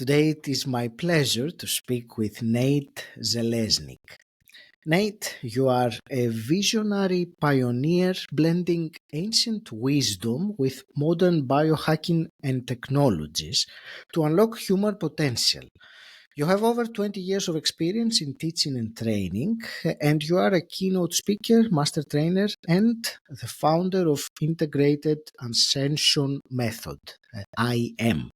Today it is my pleasure to speak with Nate Zeleznick. Nate, you are a visionary pioneer blending ancient wisdom with modern biohacking and technologies to unlock human potential. You have over 20 years of experience in teaching and training, and you are a keynote speaker, master trainer, and the founder of Integrated Ascension Method, IM.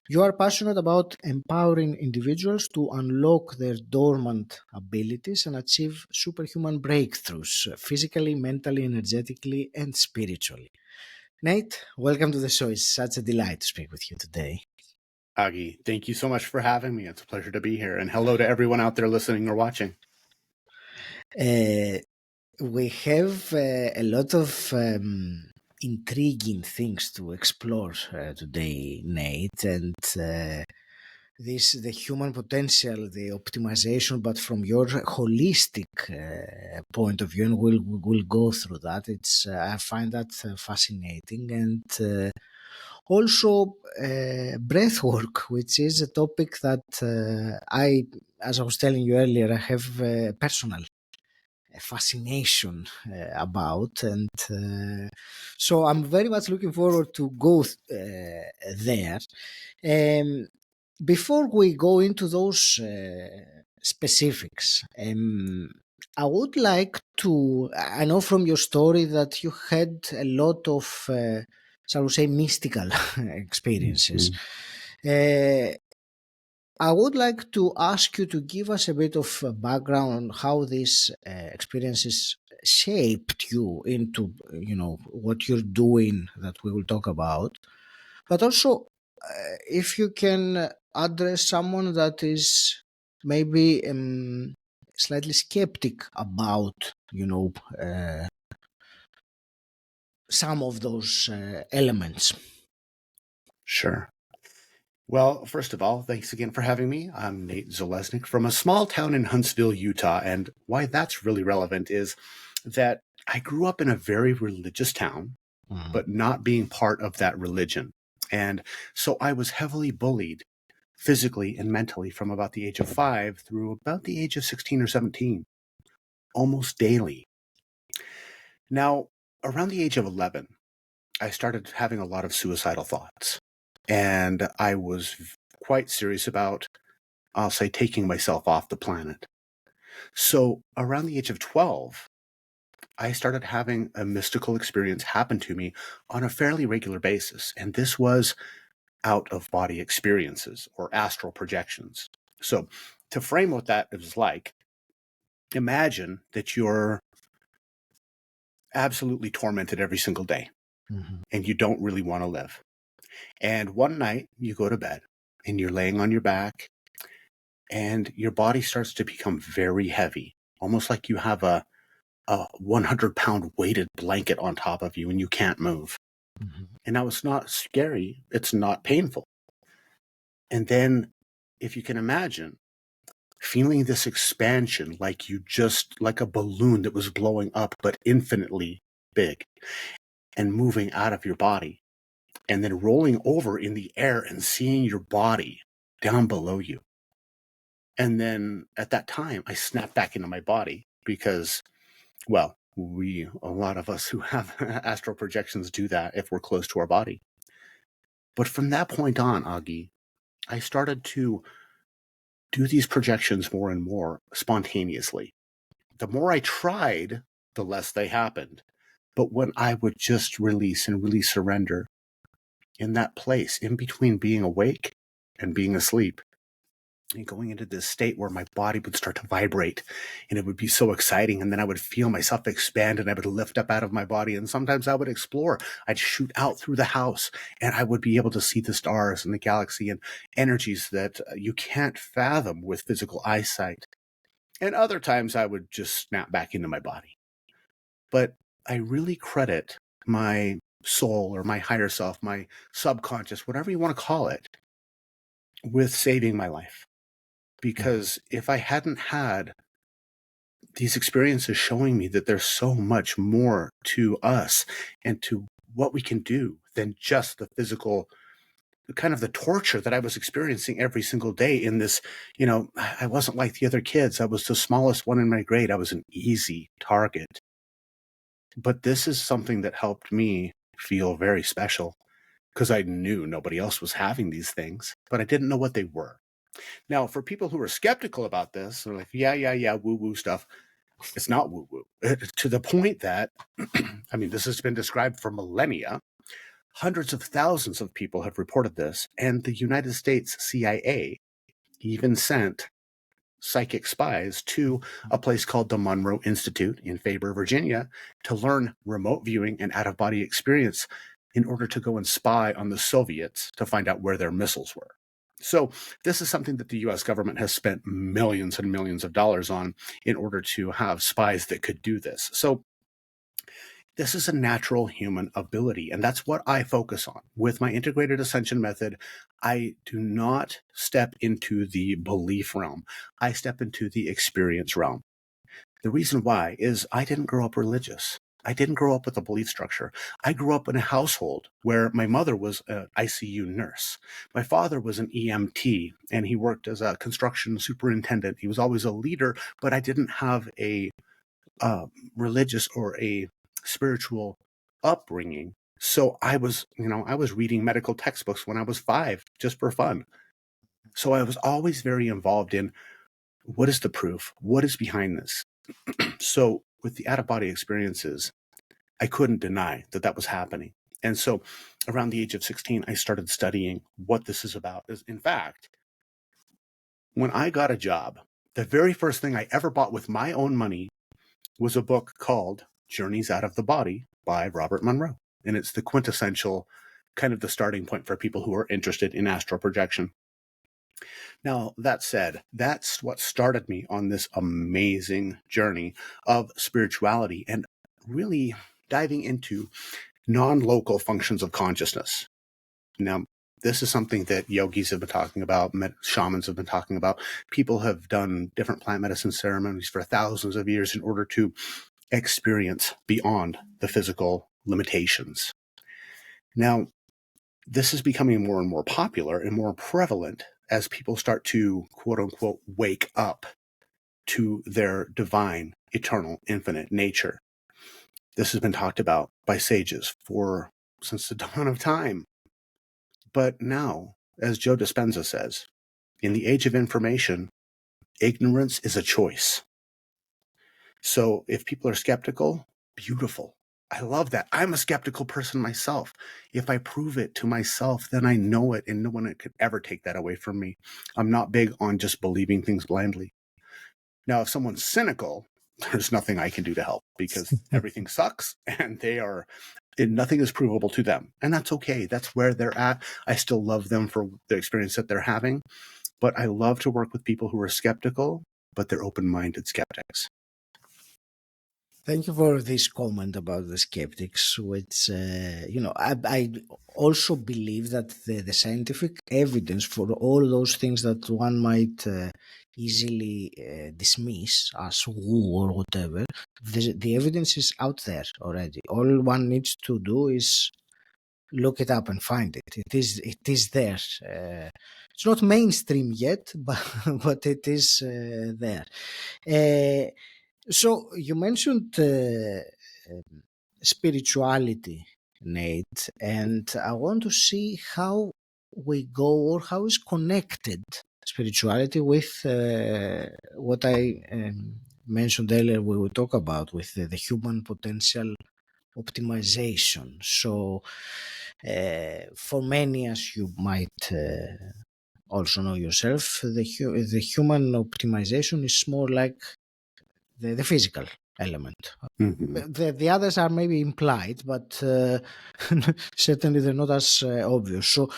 You are passionate about empowering individuals to unlock their dormant abilities and achieve superhuman breakthroughs physically, mentally, energetically, and spiritually. Nate, welcome to the show. It's such a delight to speak with you today. Agi, thank you so much for having me. It's a pleasure to be here. And hello to everyone out there listening or watching. We have a lot of intriguing things to explore today, Nate, and the human potential, the optimization, but from your holistic point of view, and we'll go through that. I find that fascinating, and also breathwork, which is a topic that as I was telling you earlier, I have personal fascination about, and so I'm very much looking forward to go there. Before we go into those specifics, I would like to. I know from your story that you had a lot of, shall we say, mystical experiences. I would like to ask you to give us a bit of background on how these experiences shaped you into, what you're doing that we will talk about. But also, if you can address someone that is maybe slightly skeptic about, some of those elements. Sure. Well, first of all, thanks again for having me. I'm Nate Zeleznick from a small town in Huntsville, Utah. And why that's really relevant is that I grew up in a very religious town, but not being part of that religion. And so I was heavily bullied physically and mentally from about the age of 5 through about the age of 16 or 17, almost daily. Now, around the age of 11, I started having a lot of suicidal thoughts. And I was quite serious about, I'll say, taking myself off the planet. So around the age of 12, I started having a mystical experience happen to me on a fairly regular basis. And this was out-of-body experiences or astral projections. So to frame what that is like, imagine that you're absolutely tormented every single day and you don't really want to live. And one night you go to bed and you're laying on your back and your body starts to become very heavy, almost like you have a 100-pound weighted blanket on top of you and you can't move. And now it's not scary. It's not painful. And then if you can imagine feeling this expansion, like a balloon that was blowing up, but infinitely big and moving out of your body and then rolling over in the air and seeing your body down below you. And then at that time, I snapped back into my body because, well, a lot of us who have astral projections do that if we're close to our body. But from that point on, Agi, I started to do these projections more and more spontaneously. The more I tried, the less they happened. But when I would just release and really surrender in that place in between being awake and being asleep, and going into this state where my body would start to vibrate and it would be so exciting. And then I would feel myself expand and I would lift up out of my body. And sometimes I would explore. I'd shoot out through the house and I would be able to see the stars and the galaxy and energies that you can't fathom with physical eyesight. And other times I would just snap back into my body. But I really credit my soul or my higher self, my subconscious, whatever you want to call it, with saving my life. Because if I hadn't had these experiences showing me that there's so much more to us and to what we can do than just the physical kind of the torture that I was experiencing every single day in this, I wasn't like the other kids. I was the smallest one in my grade. I was an easy target. But this is something that helped me feel very special because I knew nobody else was having these things, but I didn't know what they were. Now, for people who are skeptical about this, they're like, yeah, woo-woo stuff. It's not woo-woo. To the point that, I mean, this has been described for millennia. Hundreds of thousands of people have reported this, and the United States CIA even sent psychic spies to a place called the Monroe Institute in Faber, Virginia, to learn remote viewing and out-of-body experience in order to go and spy on the Soviets to find out where their missiles were. So this is something that the U.S. government has spent millions and millions of dollars on in order to have spies that could do this. So this is a natural human ability, and that's what I focus on. With my integrated ascension method, I do not step into the belief realm. I step into the experience realm. The reason why is I didn't grow up religious. I didn't grow up with a belief structure. I grew up in a household where my mother was an ICU nurse. My father was an EMT, and he worked as a construction superintendent. He was always a leader, but I didn't have a religious or a spiritual upbringing. So I was reading medical textbooks when I was 5 just for fun. So I was always very involved in what is the proof? What is behind this? So with the out-of-body experiences, I couldn't deny that that was happening. And so around the age of 16, I started studying what this is about. In fact, when I got a job, the very first thing I ever bought with my own money was a book called Journeys Out of the Body by Robert Monroe. And it's the quintessential kind of the starting point for people who are interested in astral projection. Now, that said, that's what started me on this amazing journey of spirituality and really diving into non-local functions of consciousness. Now, this is something that yogis have been talking about, shamans have been talking about. People have done different plant medicine ceremonies for thousands of years in order to experience beyond the physical limitations. Now, this is becoming more and more popular and more prevalent as people start to, quote unquote, wake up to their divine, eternal, infinite nature. This has been talked about by sages since the dawn of time. But now, as Joe Dispenza says, in the age of information, ignorance is a choice. So if people are skeptical, beautiful. I love that. I'm a skeptical person myself. If I prove it to myself, then I know it, and no one could ever take that away from me. I'm not big on just believing things blindly. Now, if someone's cynical, there's nothing I can do to help because everything sucks and nothing is provable to them. And that's okay. That's where they're at. I still love them for the experience that they're having. But I love to work with people who are skeptical, but they're open-minded skeptics. Thank you for this comment about the skeptics, which, I also believe that the scientific evidence for all those things that one might easily dismiss as woo or whatever, the evidence is out there already. All one needs to do is look it up and find it. It is there. It's not mainstream yet, but it is there. So you mentioned spirituality, Nate, and I want to see how we go or how is connected spirituality with what I mentioned earlier. We will talk about with the human potential optimization. So for many, as you might also know yourself, the human optimization is more like the physical element. Mm-hmm. The others are maybe implied, but certainly they're not as obvious. So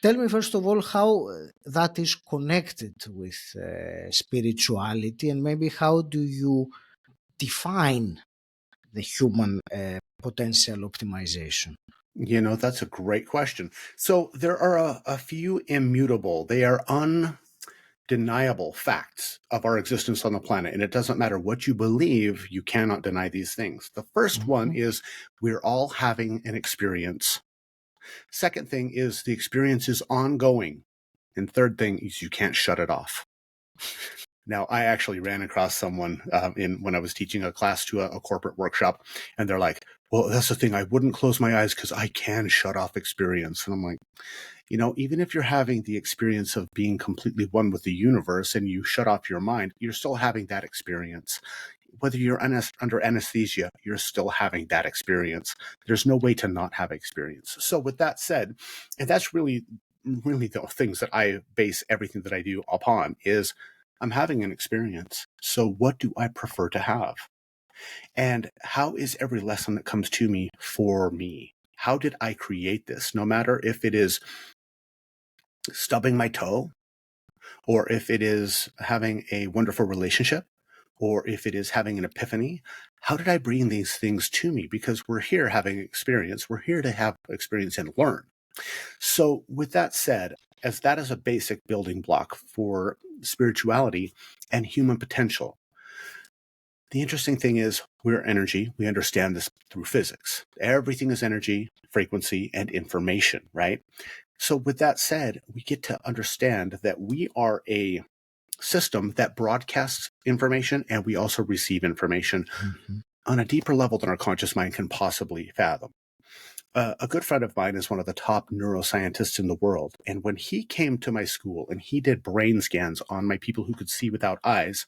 tell me first of all how that is connected with spirituality, and maybe how do you define the human potential optimization? That's a great question. So there are a few immutable, they are undeniable facts of our existence on the planet. And it doesn't matter what you believe, you cannot deny these things. The first one is we're all having an experience Second thing is the experience is ongoing. And third thing is you can't shut it off. Now, I actually ran across someone when I was teaching a class to a corporate workshop, and they're like, well, that's the thing. I wouldn't close my eyes because I can shut off experience. And I'm like, even if you're having the experience of being completely one with the universe and you shut off your mind, you're still having that experience. Whether you're under anesthesia, you're still having that experience. There's no way to not have experience. So with that said, and that's really the things that I base everything that I do upon is I'm having an experience. So what do I prefer to have? And how is every lesson that comes to me for me? How did I create this? No matter if it is stubbing my toe, or if it is having a wonderful relationship, or if it is having an epiphany, how did I bring these things to me? Because we're here having experience. We're here to have experience and learn. So with that said, as that is a basic building block for spirituality and human potential, the interesting thing is we're energy. We understand this through physics. Everything is energy, frequency, and information, right? So with that said, we get to understand that we are a system that broadcasts information and we also receive information on a deeper level than our conscious mind can possibly fathom. A good friend of mine is one of the top neuroscientists in the world. And when he came to my school and he did brain scans on my people who could see without eyes,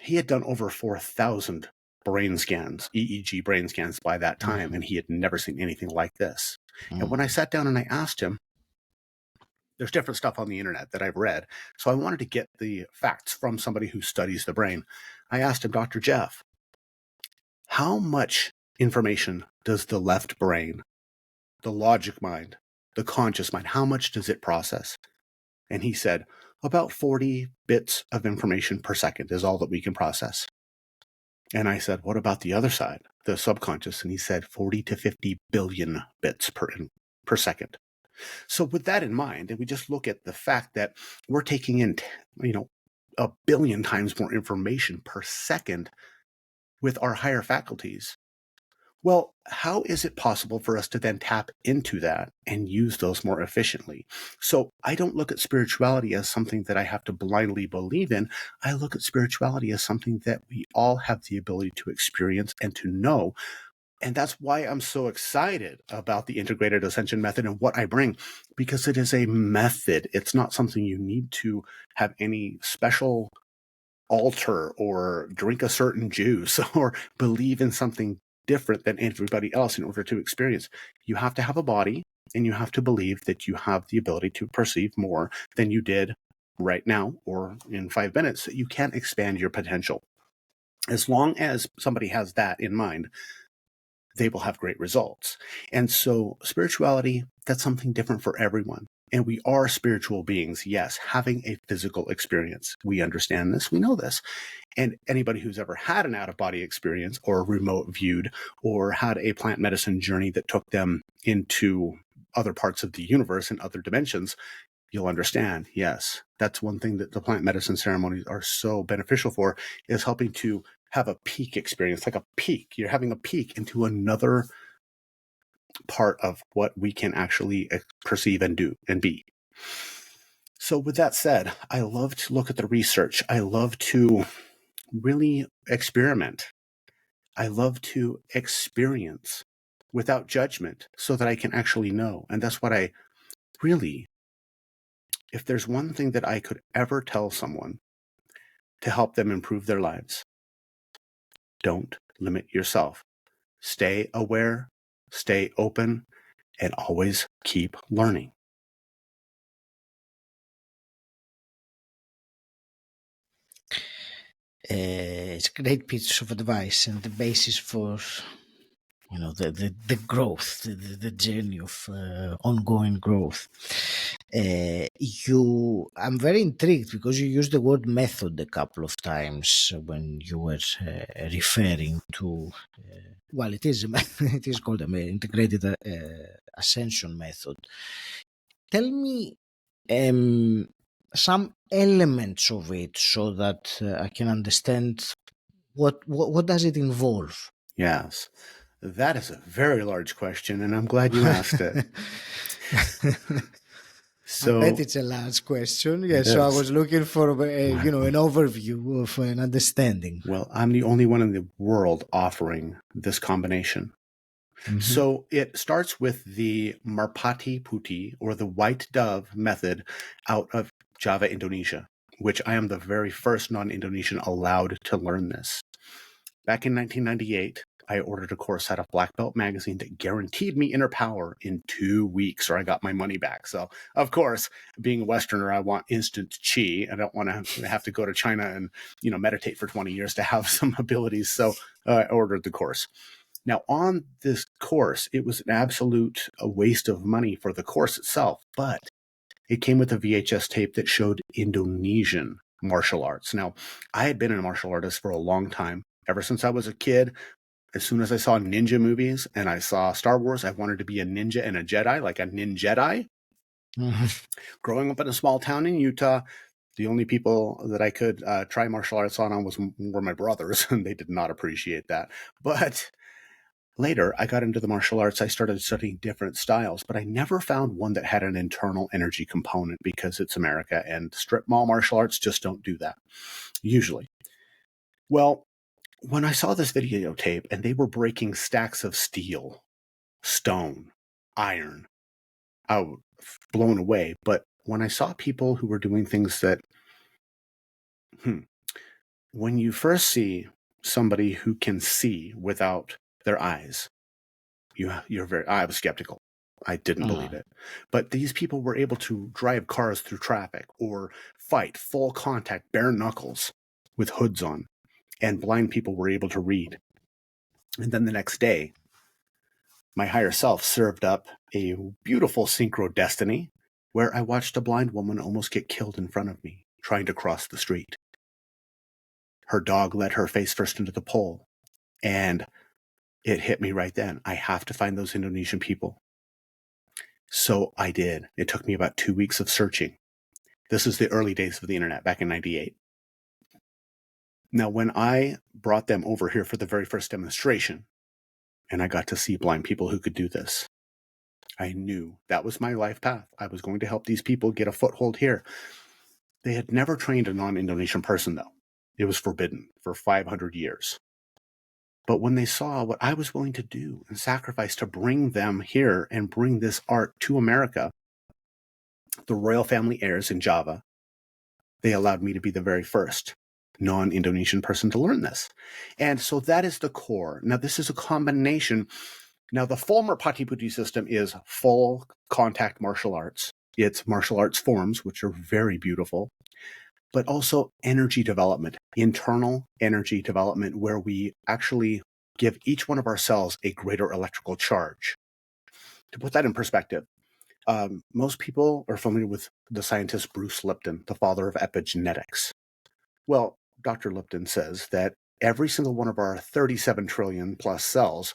he had done over 4,000 brain scans, EEG brain scans by that time, and he had never seen anything like this. And when I sat down and I asked him, there's different stuff on the internet that I've read, so I wanted to get the facts from somebody who studies the brain. I asked him, Dr. Jeff, how much information does the left brain, the logic mind, the conscious mind, how much does it process? And he said, about 40 bits of information per second is all that we can process. And I said, what about the other side, the subconscious? And he said 40 to 50 billion bits per second. So with that in mind, and we just look at the fact that we're taking in, a billion times more information per second with our higher faculties. Well, how is it possible for us to then tap into that and use those more efficiently? So I don't look at spirituality as something that I have to blindly believe in. I look at spirituality as something that we all have the ability to experience and to know. And that's why I'm so excited about the integrated ascension method and what I bring, because it is a method. It's not something you need to have any special altar or drink a certain juice or believe in something different than everybody else in order to experience. You have to have a body and you have to believe that you have the ability to perceive more than you did right now or in 5 minutes. You can expand your potential. As long as somebody has that in mind, they will have great results. And so spirituality, that's something different for everyone. And we are spiritual beings, yes, having a physical experience. We understand this, we know this. And anybody who's ever had an out-of-body experience or remote viewed or had a plant medicine journey that took them into other parts of the universe and other dimensions, you'll understand, yes, that's one thing that the plant medicine ceremonies are so beneficial for, is helping to have a peak experience, like a peak. You're having a peek into another part of what we can actually perceive and do and be. So with that said, I love to look at the research. I love to really experiment. I love to experience without judgment so that I can actually know. And that's what I really, if there's one thing that I could ever tell someone to help them improve their lives, don't limit yourself. Stay aware, stay open, and always keep learning. It's great piece of advice and the basis for the growth, the journey of ongoing growth. I'm very intrigued because you used the word method a couple of times when you were referring to. Well, it is it is called an integrated ascension method. Tell me some elements of it so that I can understand what does it involve. Yes. That is a very large question, and I'm glad you asked it. I bet So it's a large question. Yeah, it so I is. was looking for an overview of an understanding. Well, I'm the only one in the world offering this combination. So it starts with the Merpati Putih, or the white dove method, out of Java, Indonesia, which I am the very first non-Indonesian allowed to learn this. Back in 1998, I ordered a course out of Black Belt magazine that guaranteed me inner power in 2 weeks, or I got my money back. So, of course, being a Westerner, I want instant chi. I don't want to have to go to China and, meditate for 20 years to have some abilities. So I ordered the course. Now, on this course, it was an absolute waste of money for the course itself, but it came with a VHS tape that showed Indonesian martial arts. Now, I had been a martial artist for a long time. Ever since I was a kid, as soon as I saw ninja movies and I saw Star Wars, I wanted to be a ninja and a Jedi, like a ninjedi. Growing up in a small town in Utah, the only people that I could try martial arts on were my brothers, and they did not appreciate that. But later, I got into the martial arts. I started studying different styles, but I never found one that had an internal energy component because it's America, and strip mall martial arts just don't do that, usually. Well, when I saw this videotape and they were breaking stacks of steel, stone, iron, I was blown away. But when I saw people who were doing things that, when you first see somebody who can see without their eyes, I was skeptical. I didn't believe it. But these people were able to drive cars through traffic or fight full contact, bare knuckles with hoods on, and blind people were able to read. And then the next day, my higher self served up a beautiful synchro destiny where I watched a blind woman almost get killed in front of me trying to cross the street. Her dog let her face first into the pole, and it hit me right then. I have to find those Indonesian people. So I did. It took me about 2 weeks of searching. This is the early days of the internet back in 98. Now, when I brought them over here for the very first demonstration, and I got to see blind people who could do this, I knew that was my life path. I was going to help these people get a foothold here. They had never trained a non-Indonesian person, though. It was forbidden for 500 years. But when they saw what I was willing to do and sacrifice to bring them here and bring this art to America, the royal family heirs in Java, they allowed me to be the very first non-Indonesian person to learn this. And so that is the core. Now, this is a combination. Now, the full Merpati Putih system is full contact martial arts. It's martial arts forms, which are very beautiful, but also energy development, internal energy development, where we actually give each one of our cells a greater electrical charge. To put that in perspective, most people are familiar with the scientist Bruce Lipton, the father of epigenetics. Well, Dr. Lipton says that every single one of our 37 trillion plus cells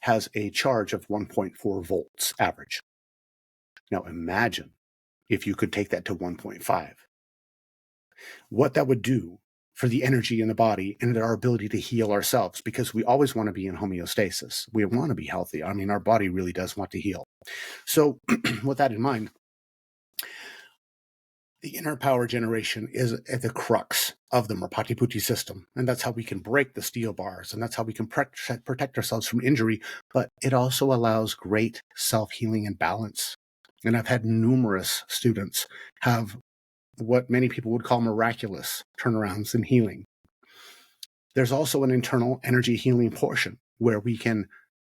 has a charge of 1.4 volts average. Now imagine if you could take that to 1.5. What that would do for the energy in the body and our ability to heal ourselves, because we always want to be in homeostasis. We want to be healthy. I mean, our body really does want to heal. So with that in mind, the inner power generation is at the crux of the Merpati Putih system. And that's how we can break the steel bars. And that's how we can protect ourselves from injury. But it also allows great self-healing and balance. And I've had numerous students have what many people would call miraculous turnarounds in healing. There's also an internal energy healing portion where we can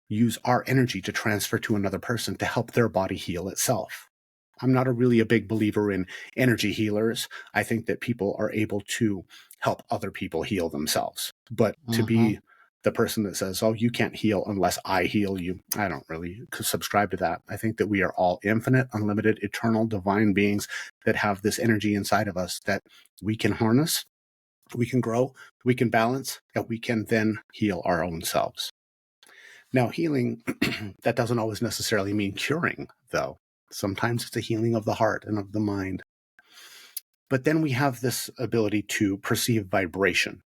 use our energy to transfer to another person to help their body heal itself. I'm not really a big believer in energy healers. I think that people are able to help other people heal themselves. But to be the person that says, oh, you can't heal unless I heal you, I don't really subscribe to that. I think that we are all infinite, unlimited, eternal, divine beings that have this energy inside of us that we can harness, we can grow, we can balance, and we can then heal our own selves. Now, healing, that doesn't always necessarily mean curing, though. Sometimes it's a healing of the heart and of the mind. But then we have this ability to perceive vibration.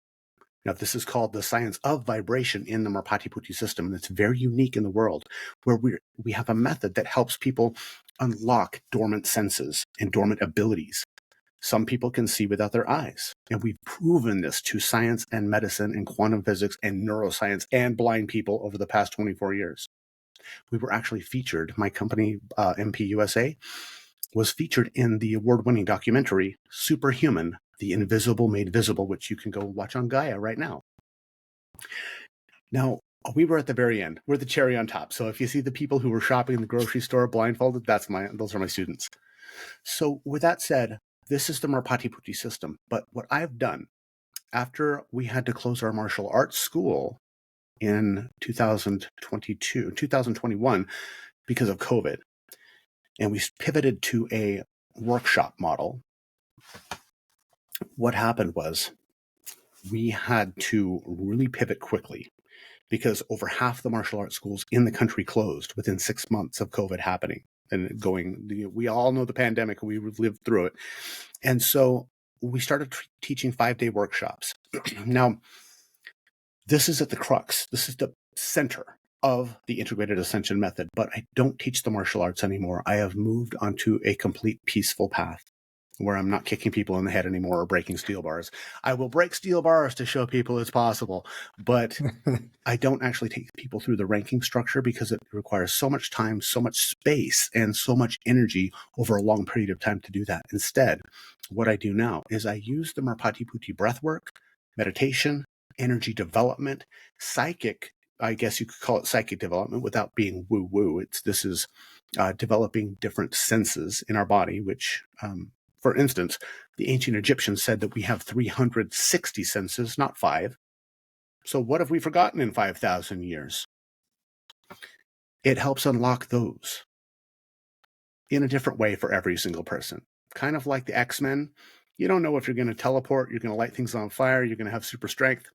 Now, this is called the science of vibration in the Merpati Putih system, and it's very unique in the world, where we have a method that helps people unlock dormant senses and dormant abilities. Some people can see without their eyes, and we've proven this to science and medicine and quantum physics and neuroscience and blind people over the past 24 years. We were actually featured, my company, MPUSA, was featured in the award-winning documentary Superhuman, The Invisible Made Visible, which you can go watch on Gaia right now. Now, we were at the very end. We're the cherry on top. So if you see the people who were shopping in the grocery store blindfolded, those are my students. So with that said, this is the Merpati Putih system. But what I've done, after we had to close our martial arts school in 2021 because of COVID, and we pivoted to a workshop model, what happened was we had to really pivot quickly because over half the martial arts schools in the country closed within 6 months of COVID happening and going. We all know the pandemic, we lived through it. And so we started teaching 5-day workshops. Now, this is at the crux. This is the center of the integrated ascension method, but I don't teach the martial arts anymore. I have moved onto a complete peaceful path where I'm not kicking people in the head anymore or breaking steel bars. I will break steel bars to show people it's possible, but I don't actually take people through the ranking structure because it requires so much time, so much space, and so much energy over a long period of time to do that. Instead, what I do now is I use the Merpati Putih breathwork, meditation, energy development, psychic, I guess you could call it psychic development without being woo-woo. This is developing different senses in our body, which, for instance, the ancient Egyptians said that we have 360 senses, not 5. So what have we forgotten in 5,000 years? It helps unlock those in a different way for every single person. Kind of like the X-Men. You don't know if you're going to teleport, you're going to light things on fire, you're going to have super strength.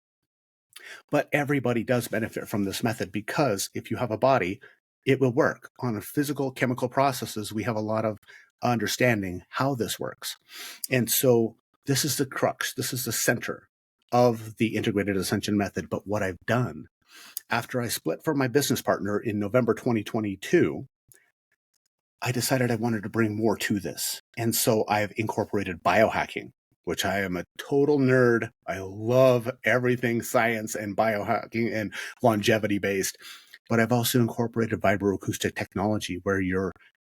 But everybody does benefit from this method because if you have a body, it will work. On physical, chemical processes, we have a lot of understanding how this works. And so this is the crux. This is the center of the integrated ascension method. But what I've done after I split from my business partner in November 2022, I decided I wanted to bring more to this. And so I've incorporated biohacking, which I am a total nerd. I love everything science and biohacking and longevity based. But I've also incorporated vibroacoustic technology where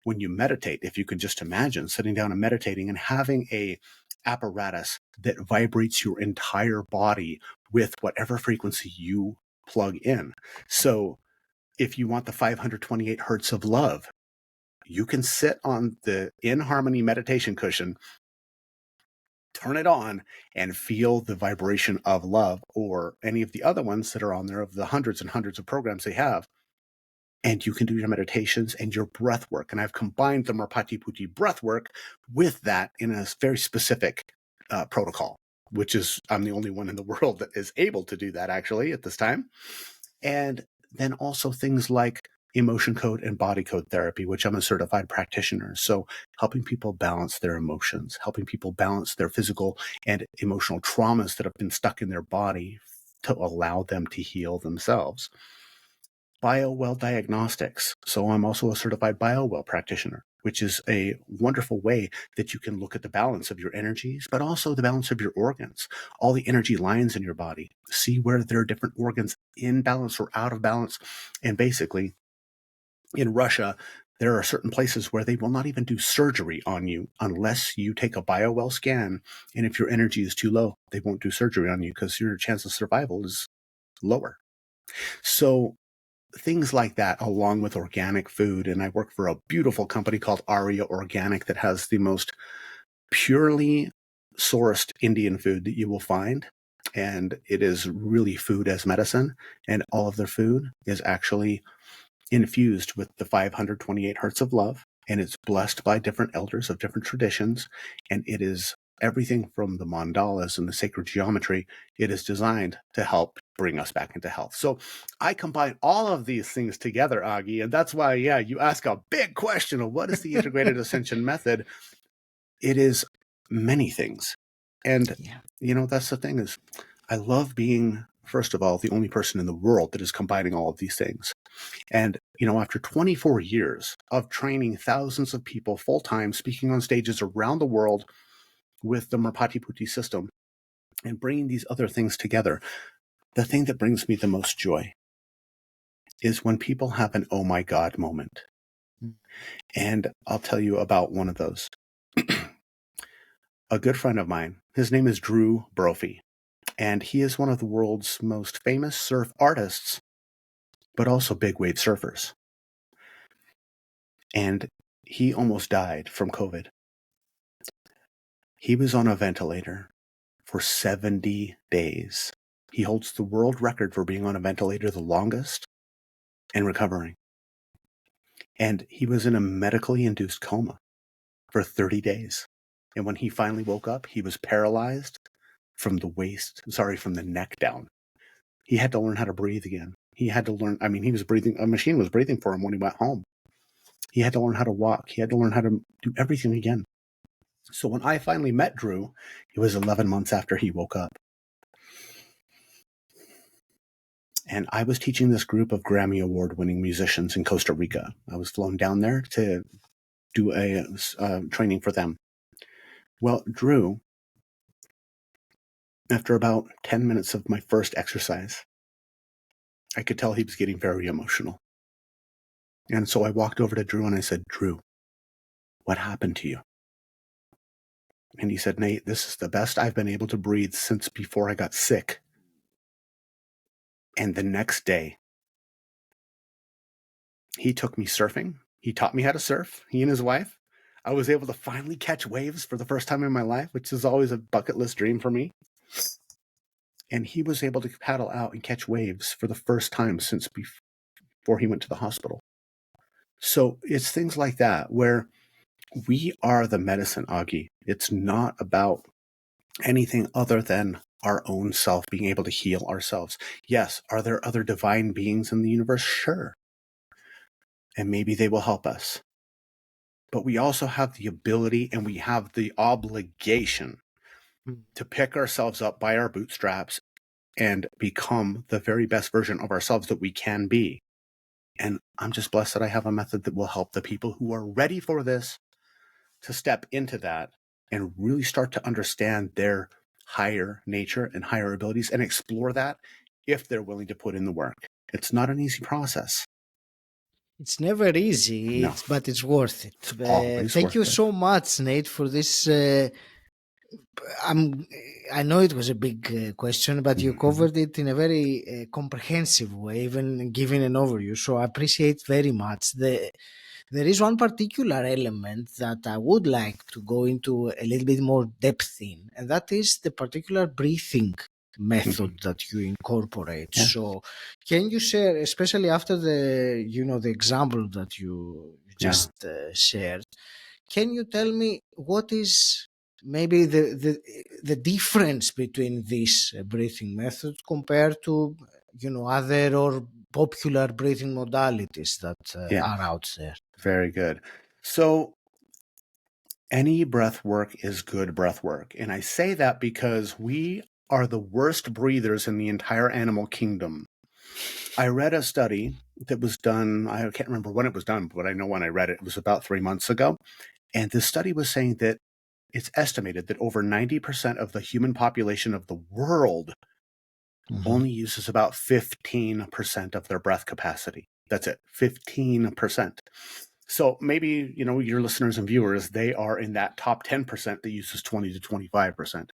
when you meditate, if you can just imagine sitting down and meditating and having a apparatus that vibrates your entire body with whatever frequency you plug in. So if you want the 528 hertz of love, you can sit on the In Harmony meditation cushion, turn it on, and feel the vibration of love, or any of the other ones that are on there of the hundreds and hundreds of programs they have. And you can do your meditations and your breath work. And I've combined the Merpati Putih breath work with that in a very specific protocol, which is, I'm the only one in the world that is able to do that actually at this time. And then also things like emotion code and body code therapy, which I'm a certified practitioner. So helping people balance their emotions, helping people balance their physical and emotional traumas that have been stuck in their body to allow them to heal themselves. BioWell diagnostics. So I'm also a certified BioWell practitioner, which is a wonderful way that you can look at the balance of your energies, but also the balance of your organs, all the energy lines in your body, see where there are different organs in balance or out of balance. And basically, in Russia, there are certain places where they will not even do surgery on you unless you take a BioWell scan. And if your energy is too low, they won't do surgery on you because your chance of survival is lower. So things like that, along with organic food. And I work for a beautiful company called Arya Organic that has the most purely sourced Indian food that you will find. And it is really food as medicine. And all of their food is actually infused with the 528 hertz of love. And it's blessed by different elders of different traditions. And it is everything from the mandalas and the sacred geometry. It is designed to help bring us back into health. So I combine all of these things together, Augie, and that's why, you ask a big question of what is the integrated ascension method? It is many things. And, that's the thing is I love being, first of all, the only person in the world that is combining all of these things. And, after 24 years of training thousands of people full-time, speaking on stages around the world with the Merpati Putih system and bringing these other things together, the thing that brings me the most joy is when people have an oh my God moment. And I'll tell you about one of those. A good friend of mine, his name is Drew Brophy, and he is one of the world's most famous surf artists, but also big wave surfers. And he almost died from COVID. He was on a ventilator for 70 days. He holds the world record for being on a ventilator the longest and recovering. And he was in a medically induced coma for 30 days. And when he finally woke up, he was paralyzed from the neck down. He had to learn how to breathe again. He had to learn, he was breathing, a machine was breathing for him when he went home. He had to learn how to walk. He had to learn how to do everything again. So when I finally met Drew, it was 11 months after he woke up. And I was teaching this group of Grammy Award-winning musicians in Costa Rica. I was flown down there to do a training for them. Well, Drew, after about 10 minutes of my first exercise, I could tell he was getting very emotional. And so I walked over to Drew and I said, Drew, what happened to you? And he said, Nate, this is the best I've been able to breathe since before I got sick. And the next day, he took me surfing. He taught me how to surf, he and his wife. I was able to finally catch waves for the first time in my life, which is always a bucket list dream for me. And he was able to paddle out and catch waves for the first time since before he went to the hospital. So it's things like that where we are the medicine, Augie. It's not about anything other than our own self, being able to heal ourselves. Yes, are there other divine beings in the universe? Sure. And maybe they will help us. But we also have the ability and we have the obligation to pick ourselves up by our bootstraps and become the very best version of ourselves that we can be. And I'm just blessed that I have a method that will help the people who are ready for this to step into that and really start to understand their higher nature and higher abilities and explore that if they're willing to put in the work. It's not an easy process. It's never easy, No. but it's worth it. Always Thank worth you it. so much, Nate, for this. I know it was a big question, but you covered it in a very comprehensive way, even giving an overview. So I appreciate very much. There is one particular element that I would like to go into a little bit more depth in, and that is the particular breathing method that you incorporate. Yeah. So can you share, especially after the example that you just shared, can you tell me what is maybe the difference between these breathing methods compared to other or popular breathing modalities that are out there? Very good. So any breath work is good breath work. And I say that because we are the worst breathers in the entire animal kingdom. I read a study that was done, I can't remember when it was done, but I know when I read it, it was about 3 months ago. And the study was saying that it's estimated that over 90% of the human population of the world only uses about 15% of their breath capacity. That's it, 15%. So maybe, your listeners and viewers, they are in that top 10% that uses 20 to 25%.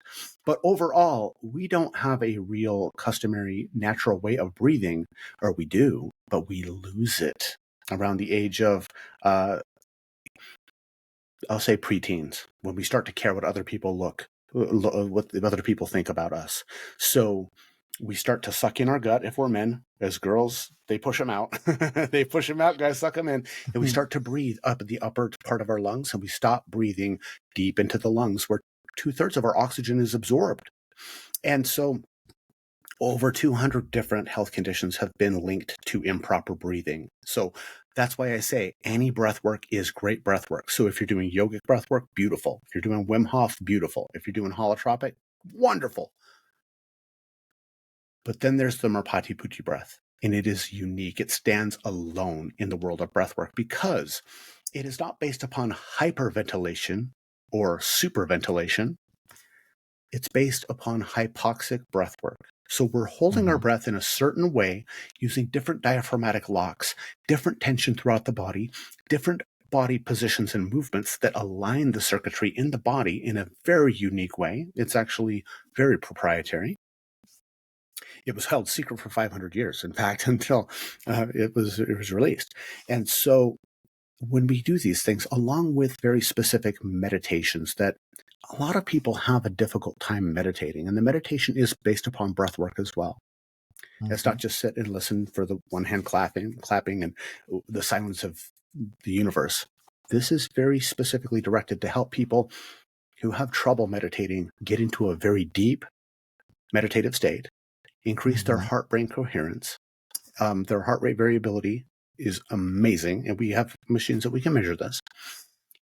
But overall, we don't have a real customary natural way of breathing, or we do, but we lose it around the age of, I'll say preteens, when we start to care what other people what other people think about us. So we start to suck in our gut if we're men. As girls, they push them out. They push them out, guys suck them in. And we start to breathe up the upper part of our lungs, and we stop breathing deep into the lungs where 2/3 of our oxygen is absorbed. And so over 200 different health conditions have been linked to improper breathing. So that's why I say any breath work is great breath work. So if you're doing yogic breath work, beautiful. If you're doing Wim Hof, beautiful. If you're doing holotropic, wonderful. But then there's the Merpati Putih breath, and it is unique. It stands alone in the world of breathwork because it is not based upon hyperventilation or superventilation. It's based upon hypoxic breathwork. So we're holding our breath in a certain way using different diaphragmatic locks, different tension throughout the body, different body positions and movements that align the circuitry in the body in a very unique way. It's actually very proprietary. It was held secret for 500 years, in fact, until it was released. And so when we do these things, along with very specific meditations that a lot of people have a difficult time meditating, and the meditation is based upon breath work as well. It's not just sit and listen for the one hand clapping and the silence of the universe. This is very specifically directed to help people who have trouble meditating get into a very deep meditative state, increase their heart-brain coherence. Their heart rate variability is amazing, and we have machines that we can measure this.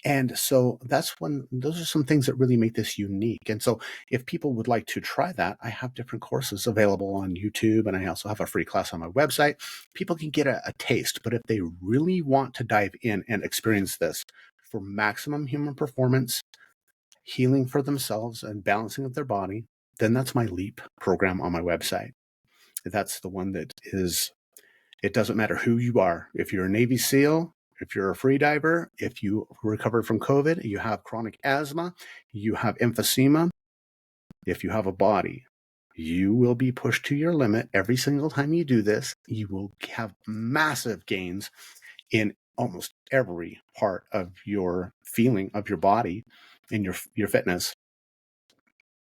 And so those are some things that really make this unique. And so if people would like to try that, I have different courses available on YouTube, and I also have a free class on my website. People can get a taste, but if they really want to dive in and experience this for maximum human performance, healing for themselves and balancing of their body, then that's my LEAP program on my website. That's the one that is, it doesn't matter who you are. If you're a Navy SEAL, if you're a free diver, if you recovered from COVID, you have chronic asthma, you have emphysema, if you have a body, you will be pushed to your limit every single time you do this. You will have massive gains in almost every part of your feeling of your body and your fitness.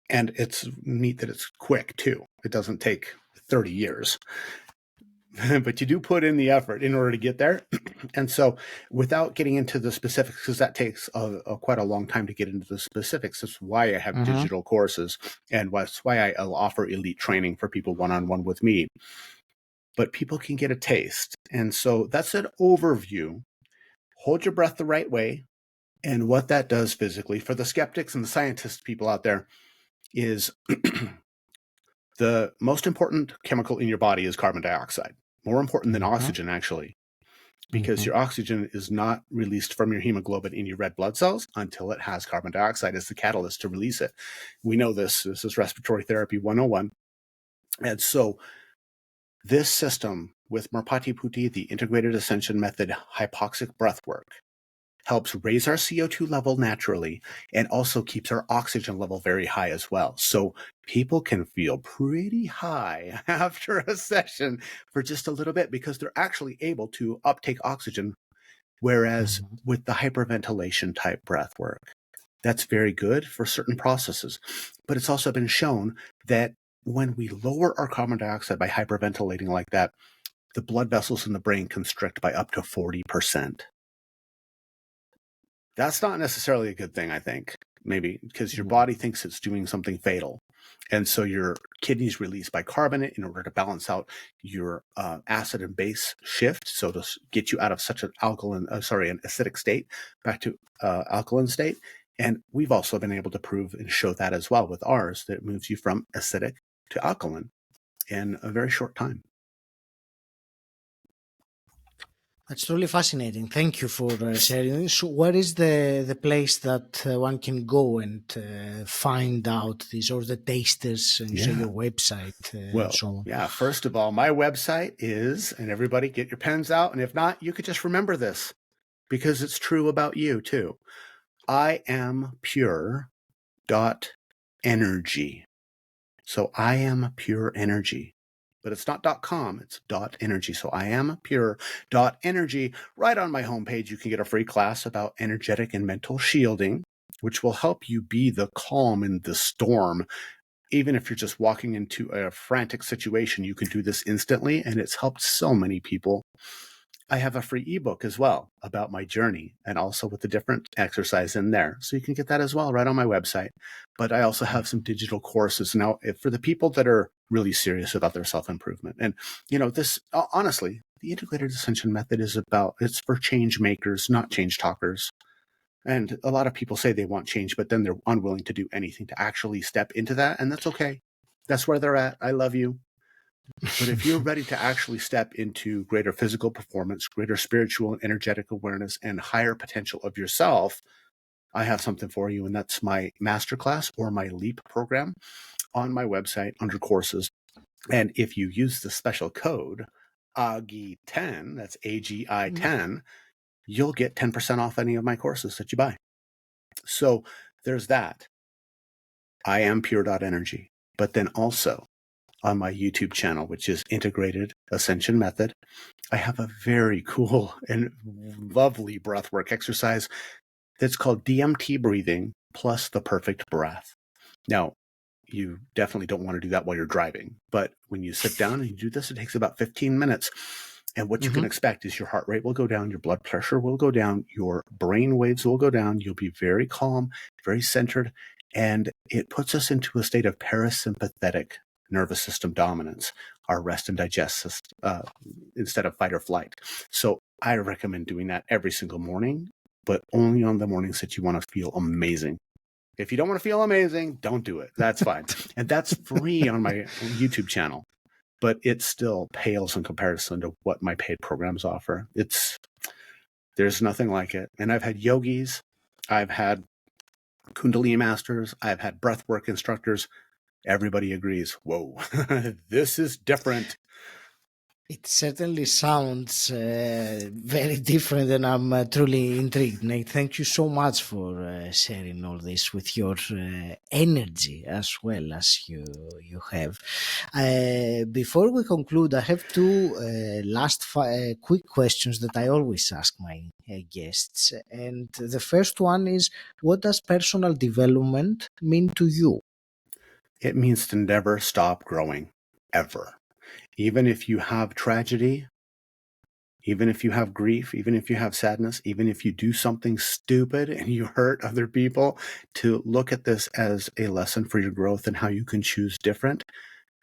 And it's neat that it's quick too. It doesn't take 30 years. But you do put in the effort in order to get there. And so without getting into the specifics, because that takes quite a long time to get into the specifics, that's why I have digital courses, and that's why I'll offer elite training for people one-on-one with me. But people can get a taste. And so that's an overview. Hold your breath the right way. And what that does physically for the skeptics and the scientist people out there is the most important chemical in your body is carbon dioxide. More important than oxygen, actually, because your oxygen is not released from your hemoglobin in your red blood cells until it has carbon dioxide as the catalyst to release it. We know this. This is respiratory therapy 101. And so this system with Merpati Putih, the integrated ascension method, hypoxic breath work, helps raise our CO2 level naturally and also keeps our oxygen level very high as well. So people can feel pretty high after a session for just a little bit because they're actually able to uptake oxygen. Whereas with the hyperventilation type breath work, that's very good for certain processes. But it's also been shown that when we lower our carbon dioxide by hyperventilating like that, the blood vessels in the brain constrict by up to 40%. That's not necessarily a good thing, I think, maybe, because your body thinks it's doing something fatal. And so your kidneys release bicarbonate in order to balance out your acid and base shift. So to get you out of such an acidic state back to alkaline state. And we've also been able to prove and show that as well with ours, that it moves you from acidic to alkaline in a very short time. That's truly fascinating. Thank you for sharing this. So where is the place that one can go and find out this, or the tasters, and say your website and so on? Yeah, first of all, my website is, and everybody get your pens out, and if not, you could just remember this because it's true about you too. iampure.energy. So I am pure energy. But it's not .com, it's .energy. So iampure.energy. Right on my homepage, you can get a free class about energetic and mental shielding, which will help you be the calm in the storm. Even if you're just walking into a frantic situation, you can do this instantly, and it's helped so many people. I have a free ebook as well about my journey, and also with the different exercise in there. So you can get that as well right on my website. But I also have some digital courses now for the people that are really serious about their self-improvement. And, this, honestly, the integrated ascension method it's for change makers, not change talkers. And a lot of people say they want change, but then they're unwilling to do anything to actually step into that. And that's okay. That's where they're at. I love you. But if you're ready to actually step into greater physical performance, greater spiritual and energetic awareness, and higher potential of yourself, I have something for you, and that's my masterclass or my LEAP program on my website under courses. And if you use the special code AGI10, that's AGI10, you'll get 10% off any of my courses that you buy. So there's that. I am pure.energy. But then also on my YouTube channel, which is Integrated Ascension Method, I have a very cool and lovely breathwork exercise that's called DMT breathing plus the perfect breath. Now, you definitely don't want to do that while you're driving, but when you sit down and you do this, it takes about 15 minutes. And what you can expect is your heart rate will go down, your blood pressure will go down, your brain waves will go down. You'll be very calm, very centered, and it puts us into a state of parasympathetic nervous system dominance, our rest and digest system, instead of fight or flight. So I recommend doing that every single morning, but only on the mornings that you want to feel amazing. If you don't want to feel amazing, don't do it. That's fine. And that's free on my YouTube channel, but it still pales in comparison to what my paid programs offer. There's nothing like it. And I've had yogis, I've had Kundalini masters, I've had breathwork instructors. Everybody agrees, whoa, this is different. It certainly sounds very different, and I'm truly intrigued. Nate, thank you so much for sharing all this with your energy as well as you have. Before we conclude, I have two last quick questions that I always ask my guests. And the first one is, what does personal development mean to you? It means to never stop growing, ever. Even if you have tragedy, even if you have grief, even if you have sadness, even if you do something stupid and you hurt other people, to look at this as a lesson for your growth and how you can choose different,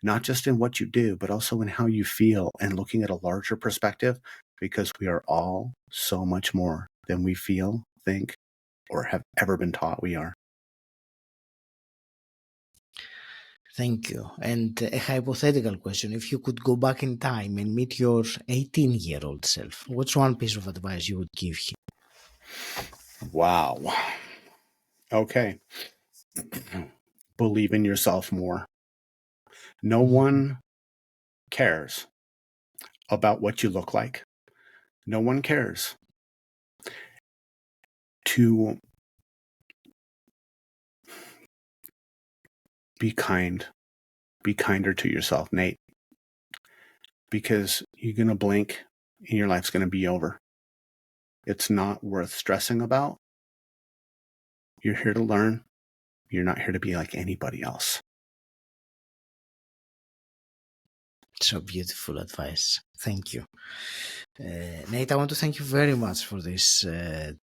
not just in what you do, but also in how you feel, and looking at a larger perspective, because we are all so much more than we feel, think, or have ever been taught we are. Thank you. And a hypothetical question. If you could go back in time and meet your 18-year-old self, what's one piece of advice you would give him? Wow. Okay. Believe in yourself more. No one cares about what you look like. No one cares to be kind. Be kinder to yourself, Nate, because you're going to blink and your life's going to be over. It's not worth stressing about. You're here to learn. You're not here to be like anybody else. So beautiful advice. Thank you. Nate, I want to thank you very much for this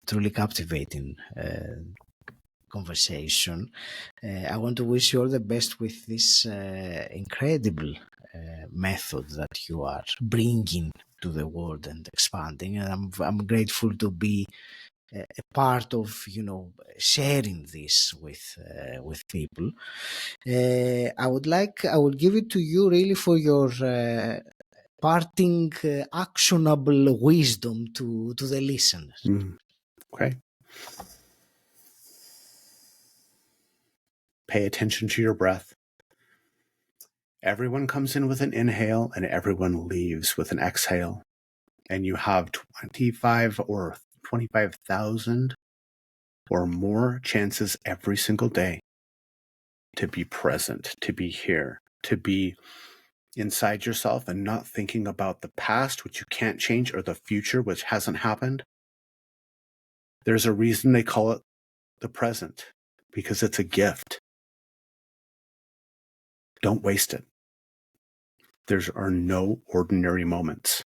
truly captivating conversation. I want to wish you all the best with this incredible method that you are bringing to the world and expanding. And I'm grateful to be a part of, sharing this with people. I will give it to you really for your parting actionable wisdom to the listeners. Okay. Pay attention to your breath. Everyone comes in with an inhale and everyone leaves with an exhale. And you have 25 or 25,000 or more chances every single day to be present, to be here, to be inside yourself and not thinking about the past, which you can't change, or the future, which hasn't happened. There's a reason they call it the present, because it's a gift. Don't waste it. There are no ordinary moments.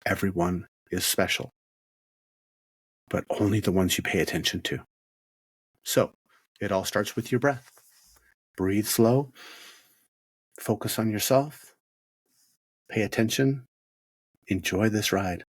Everyone is special, but only the ones you pay attention to. So it all starts with your breath. Breathe slow. Focus on yourself. Pay attention. Enjoy this ride.